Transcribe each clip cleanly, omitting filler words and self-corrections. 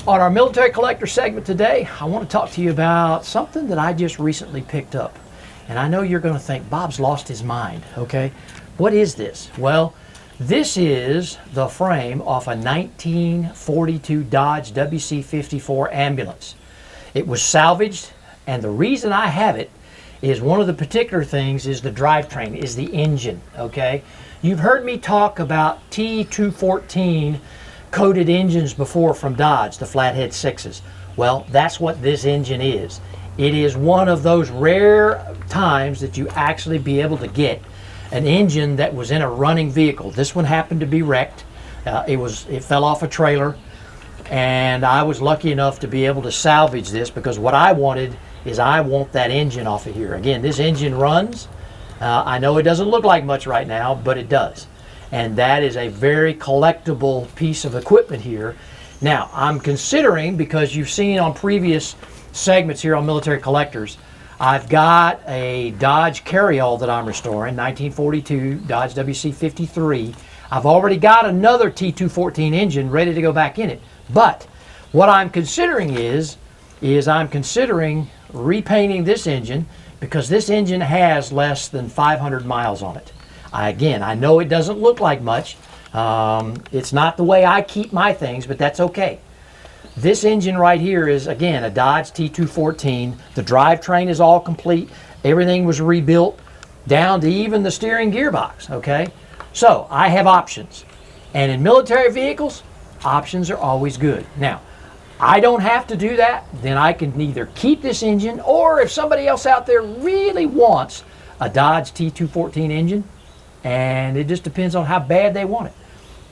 On our military collector segment today, I want to talk to you about something that I just recently picked up. And I know you're going to think, Bob's lost his mind, okay? What is this? Well, this is the frame off a 1942 Dodge WC54 ambulance. It was salvaged, and the reason I have it is one of the particular things is the drivetrain, is the engine, okay? You've heard me talk about T214 coated engines before from Dodge, the flathead 6s. Well, that's what this engine is. It is one of those rare times that you actually be able to get an engine that was in a running vehicle. This one happened to be wrecked. It fell off a trailer, and I was lucky enough to be able to salvage this because what I wanted is I want that engine off of here. Again, this engine runs. I know it doesn't look like much right now, but it does. And that is a very collectible piece of equipment here. Now, I'm considering, because you've seen on previous segments here on Military Collectors, I've got a Dodge Carry All that I'm restoring, 1942 Dodge WC53. I've already got another T214 engine ready to go back in it. But what I'm considering is I'm considering repainting this engine because this engine has less than 500 miles on it. Again, I know it doesn't look like much. It's not the way I keep my things, but that's okay. This engine right here is, again, a Dodge T214. The drivetrain is all complete. Everything was rebuilt down to even the steering gearbox, okay? So I have options. And in military vehicles, options are always good. Now, I don't have to do that. Then I can either keep this engine, or if somebody else out there really wants a Dodge T214 engine, and it just depends on how bad they want it,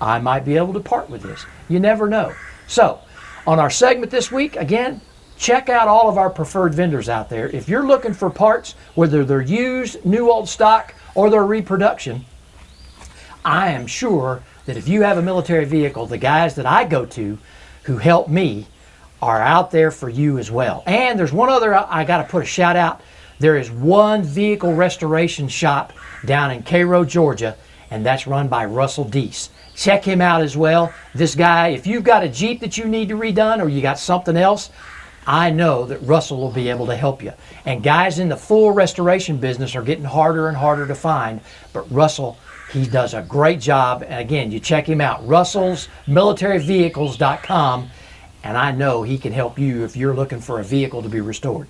I might be able to part with this. You never know. So, on our segment this week, again, check out all of our preferred vendors out there. If you're looking for parts, whether they're used, new, old stock, or they're reproduction, I am sure that if you have a military vehicle, the guys that I go to who help me are out there for you as well. And there's one other I got to put a shout out. There is one vehicle restoration shop down in Cairo, Georgia, and that's run by Russell Deese. Check him out as well. This guy, if you've got a Jeep that you need to redone or you got something else, I know that Russell will be able to help you. And guys in the full restoration business are getting harder and harder to find, but Russell, he does a great job. And again, you check him out, russellsmilitaryvehicles.com, and I know he can help you if you're looking for a vehicle to be restored.